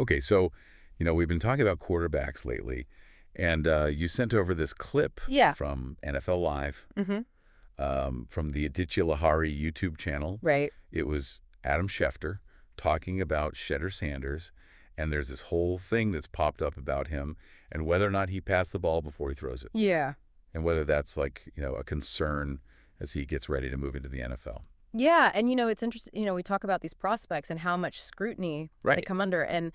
Okay, so, we've been talking about quarterbacks lately, and you sent over this clip Yeah. from NFL Live, Mm-hmm. from the Aditya Lahari YouTube channel. Right. It was Adam Schefter talking about Shedeur Sanders, and there's this whole thing that's popped up about him and whether or not he passed the ball before he throws it, Yeah. and whether that's like, a concern as he gets ready to move into the NFL. Yeah. And, it's interesting, we talk about these prospects and how much scrutiny they Right. come under. And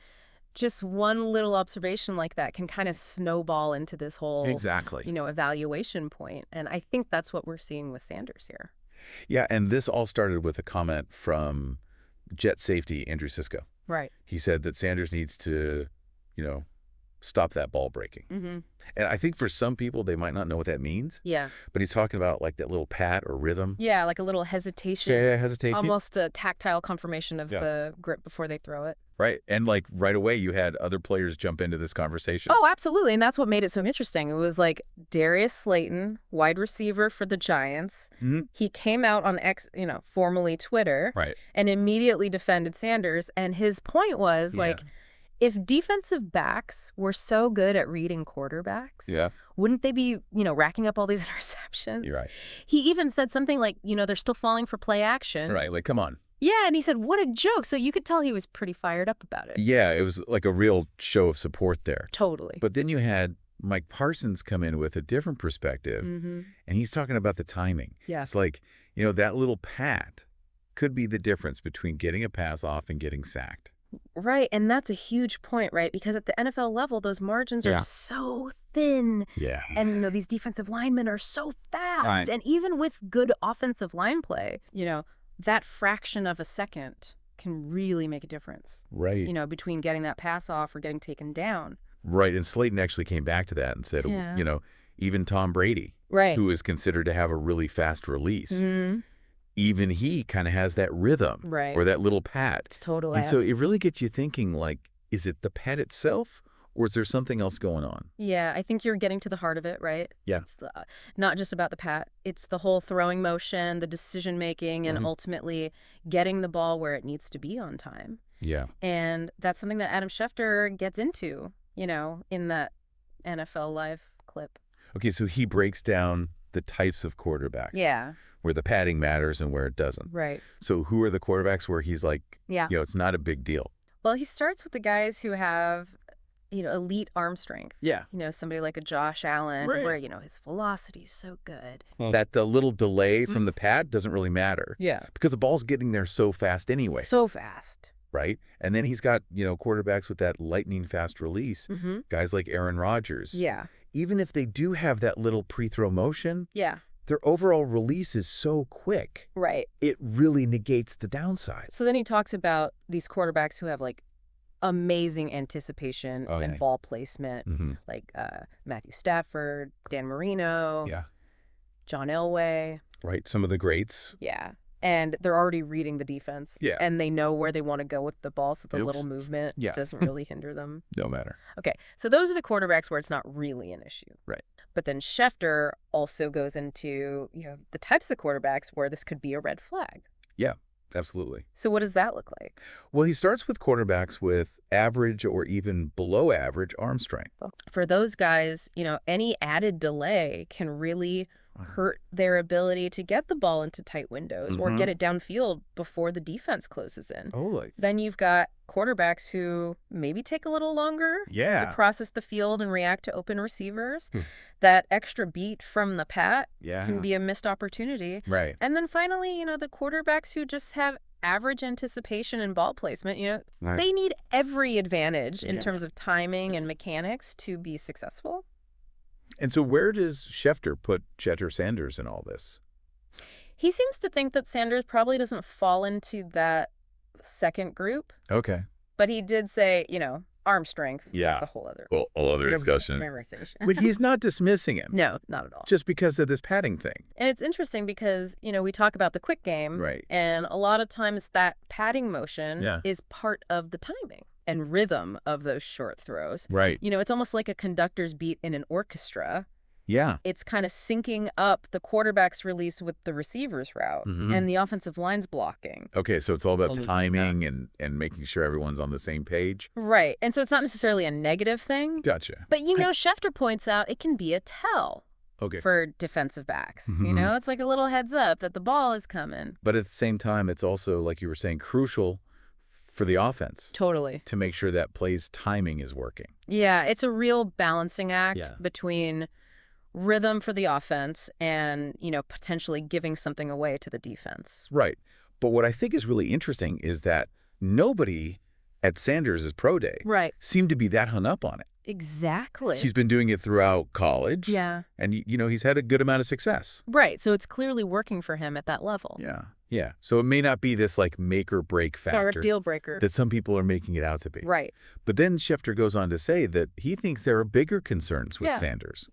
just one little observation like that can kind of snowball into this whole, Exactly. evaluation point. And I think that's what we're seeing with Sanders here. Yeah, and this all started with a comment from Jet safety Andrew Sisko. Right. He said that Sanders needs to, you know, stop that ball breaking. Mm-hmm. And I think for some people, they might not know what that means. Yeah. But he's talking about like that little pat or rhythm. Yeah, like a little hesitation. Yeah, hesitation. Almost a tactile confirmation of Yeah. the grip before they throw it. Right. And like right away, you had other players jump into this conversation. Oh, absolutely. And that's what made it so interesting. It was like Darius Slayton, wide receiver for the Giants. Mm-hmm. He came out on formerly Twitter, Right. and immediately defended Sanders. And his point was Yeah. if defensive backs were so good at reading quarterbacks, Yeah. wouldn't they be, racking up all these interceptions? You're right. He even said something like, they're still falling for play action. Right. Like, come on. Yeah, and he said, what a joke. So you could tell he was pretty fired up about it. Yeah, it was like a real show of support there. Totally. But then you had Mike Parsons come in with a different perspective, Mm-hmm. and he's talking about the timing. Yeah. It's like, that little pat could be the difference between getting a pass off and getting sacked. Right, and that's a huge point, right? Because at the NFL level, those margins Yeah. are so thin. Yeah. And, these defensive linemen are so fast. Right. And even with good offensive line play, that fraction of a second can really make a difference, Right. between getting that pass off or getting taken down. Right. And Slayton actually came back to that and said, Yeah. Even Tom Brady, Right. who is considered to have a really fast release, Mm-hmm. even he kind of has that rhythm Right. or that little pat. It's totally. And so it really gets you thinking, like, is it the pat itself or is there something else going on? Yeah, I think you're getting to the heart of it, right? Yeah. It's not just about the pat. It's the whole throwing motion, the decision making, and Mhm. ultimately getting the ball where it needs to be on time. Yeah. And that's something that Adam Schefter gets into, in that NFL Live clip. Okay, so he breaks down the types of quarterbacks. Yeah, Where the padding matters and where it doesn't. right. So who are the quarterbacks where he's like, Yeah. it's not a big deal? Well, he starts with the guys who have, elite arm strength. Yeah. Somebody like a Josh Allen, Right. where, his velocity is so good. That the little delay from the pad doesn't really matter. Yeah. Because the ball's getting there so fast anyway. So fast. Right? And then he's got, quarterbacks with that lightning fast release. Mm-hmm. Guys like Aaron Rodgers. Yeah. Even if they do have that little pre-throw motion, Yeah. their overall release is so quick. Right. It really negates the downside. So then he talks about these quarterbacks who have amazing anticipation Oh, and yeah. ball placement, Mm-hmm. like Matthew Stafford, Dan Marino, Yeah. John Elway. Right. Some of the greats. Yeah. And they're already reading the defense. Yeah. And they know where they want to go with the ball, so the Oops. little movement Yeah. doesn't really hinder them. No matter. Okay. So those are the quarterbacks where it's not really an issue. Right. But then Schefter also goes into, the types of quarterbacks where this could be a red flag. Yeah. Absolutely. So what does that look like? Well, he starts with quarterbacks with average or even below average arm strength. For those guys, any added delay can really hurt their ability to get the ball into tight windows or Mhm. get it downfield before the defense closes in. Oh, like Then you've got quarterbacks who maybe take a little longer to process the field and react to open receivers. That extra beat from the pat can be a missed opportunity. Right. And then finally, the quarterbacks who just have average anticipation and ball placement, Right. they need every advantage in Yeah. terms of timing and mechanics to be successful. And so where does Schefter put Shedeur Sanders in all this? He seems to think that Sanders probably doesn't fall into that second group, Okay. but he did say, arm strength. Yeah. That's a whole other Well, all other discussion. conversation. But he's not dismissing him. No, not at all. Just because of this padding thing. And it's interesting because, we talk about the quick game. Right. And a lot of times that padding motion Yeah. is part of the timing and rhythm of those short throws. Right. It's almost like a conductor's beat in an orchestra. Yeah. It's kind of syncing up the quarterback's release with the receiver's route and the offensive line's blocking. Okay, so it's all about timing and making sure everyone's on the same page? Right. And so it's not necessarily a negative thing. Gotcha. But, Schefter points out it can be a tell for defensive backs. It's like a little heads up that the ball is coming. But at the same time, it's also, like you were saying, crucial for the offense. Totally. To make sure that play's timing is working. Yeah, it's a real balancing act between rhythm for the offense and, potentially giving something away to the defense. Right. But what I think is really interesting is that nobody at Sanders' pro day seemed to be that hung up on it. Exactly. He's been doing it throughout college. Yeah. And, he's had a good amount of success. Right. So it's clearly working for him at that level. Yeah. Yeah. So it may not be this make or break factor. Or a deal breaker. That some people are making it out to be. Right. But then Schefter goes on to say that he thinks there are bigger concerns with Sanders.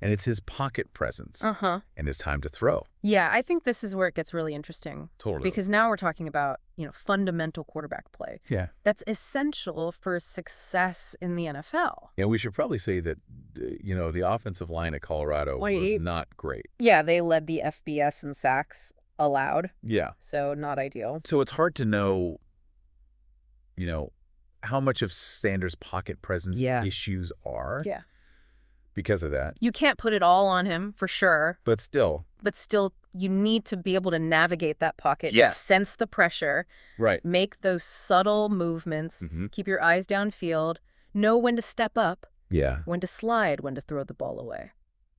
And it's his pocket presence and his time to throw. Yeah, I think this is where it gets really interesting. Totally. Because now we're talking about, fundamental quarterback play. Yeah. That's essential for success in the NFL. Yeah, we should probably say that, the offensive line at Colorado was not great. Yeah, they led the FBS in sacks allowed. Yeah. So not ideal. So it's hard to know, how much of Sanders' pocket presence issues are. Yeah. Because of that. You can't put it all on him, for sure. But still, you need to be able to navigate that pocket, sense the pressure, make those subtle movements, keep your eyes downfield, know when to step up, when to slide, when to throw the ball away.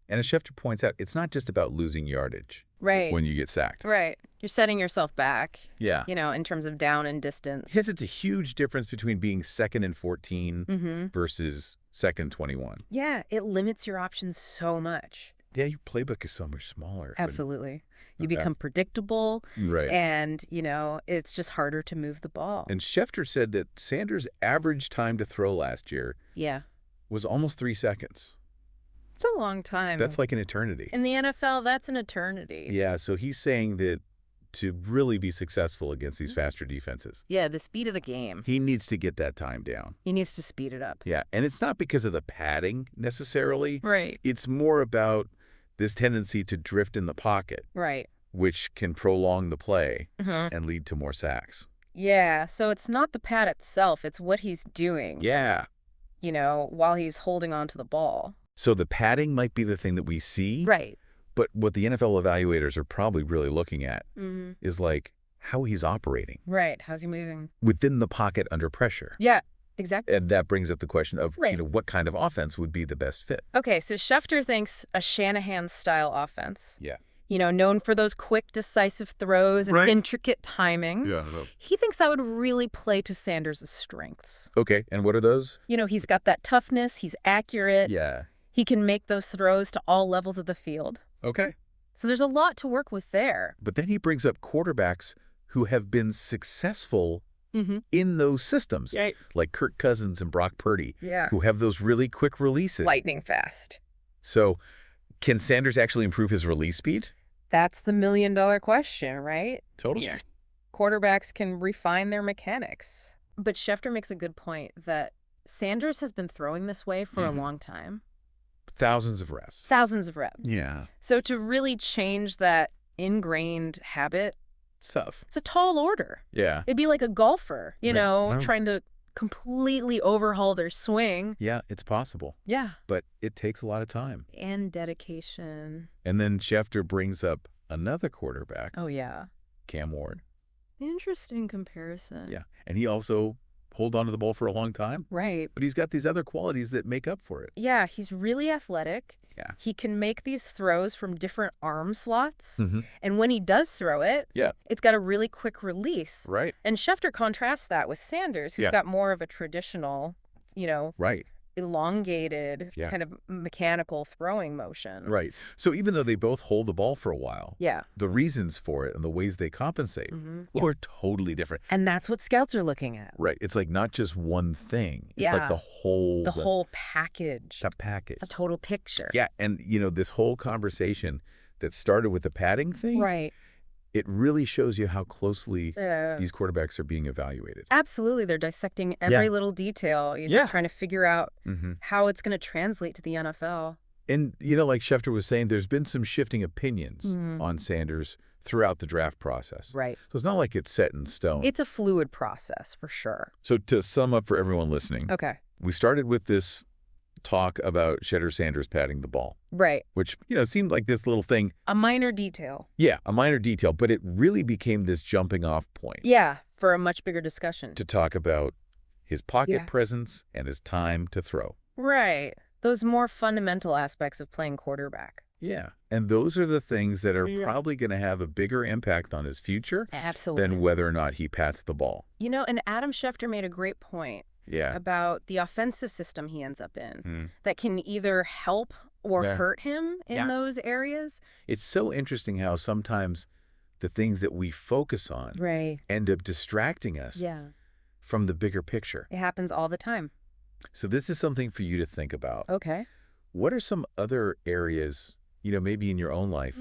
And as Schefter points out, it's not just about losing yardage when you get sacked. Right. You're setting yourself back, yeah, in terms of down and distance. Yes, it's a huge difference between being 2nd and 14 versus 2nd and 21. Yeah, it limits your options so much. Yeah, your playbook is so much smaller. Absolutely. You become predictable, and, it's just harder to move the ball. And Schefter said that Sanders' average time to throw last year was almost 3 seconds. It's a long time. That's like an eternity. In the NFL, that's an eternity. Yeah, so he's saying that to really be successful against these faster defenses. Yeah, the speed of the game. He needs to get that time down. He needs to speed it up. Yeah, and it's not because of the padding necessarily. Right. It's more about this tendency to drift in the pocket. Right. Which can prolong the play and lead to more sacks. Yeah, so it's not the pad itself, it's what he's doing. Yeah. While he's holding on to the ball. So the padding might be the thing that we see. Right. But what the NFL evaluators are probably really looking at is how he's operating. Right. How's he moving? Within the pocket under pressure. Yeah, exactly. And that brings up the question of, what kind of offense would be the best fit? Okay, so Schefter thinks a Shanahan-style offense. Yeah. Known for those quick, decisive throws and intricate timing. Yeah. He thinks that would really play to Sanders' strengths. Okay, and what are those? He's got that toughness. He's accurate. Yeah. He can make those throws to all levels of the field. Okay. So there's a lot to work with there. But then he brings up quarterbacks who have been successful in those systems, like Kirk Cousins and Brock Purdy, who have those really quick releases. Lightning fast. So can Sanders actually improve his release speed? That's the million-dollar question, right? Totally. Yeah. Quarterbacks can refine their mechanics. But Schefter makes a good point that Sanders has been throwing this way for a long time. Thousands of reps. Thousands of reps. Yeah. So to really change that ingrained habit, it's tough. It's a tall order. Yeah. It'd be like a golfer, trying to completely overhaul their swing. Yeah, it's possible. Yeah. But it takes a lot of time. And dedication. And then Schefter brings up another quarterback. Oh, yeah. Cam Ward. Interesting comparison. Yeah. And he also hold on to the ball for a long time. Right. But he's got these other qualities that make up for it. Yeah, he's really athletic. Yeah. He can make these throws from different arm slots. And when he does throw it, it's got a really quick release. Right. And Schefter contrasts that with Sanders, who's got more of a traditional, elongated kind of mechanical throwing motion. Right. So even though they both hold the ball for a while, the reasons for it and the ways they compensate are totally different. And that's what scouts are looking at. Right. It's like not just one thing. It's like the whole package. The package. A total picture. Yeah. And this whole conversation that started with the padding thing. Right. It really shows you how closely these quarterbacks are being evaluated. Absolutely. They're dissecting every little detail. You're trying to figure out how it's going to translate to the NFL. And, like Schefter was saying, there's been some shifting opinions on Sanders throughout the draft process. Right. So it's not like it's set in stone. It's a fluid process, for sure. So to sum up for everyone listening, okay, we started with this talk about Shedeur Sanders patting the ball. Right. Which, seemed like this little thing. A minor detail. Yeah, a minor detail, but it really became this jumping off point. Yeah, for a much bigger discussion. To talk about his pocket presence and his time to throw. Right. Those more fundamental aspects of playing quarterback. Yeah, and those are the things that are probably going to have a bigger impact on his future than whether or not he pats the ball. And Adam Schefter made a great point about the offensive system he ends up in that can either help or hurt him in those areas. It's so interesting how sometimes the things that we focus on end up distracting us from the bigger picture. It happens all the time. So this is something for you to think about. Okay. What are some other areas, maybe in your own life,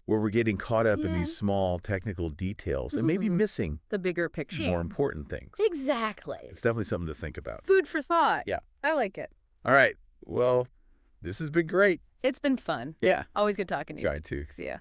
where we're getting caught up in these small technical details and maybe missing the bigger picture, more important things? Exactly. It's definitely something to think about. Food for thought. Yeah. I like it. All right. Well, this has been great. It's been fun. Yeah. Always good talking to you. Tried to. See ya.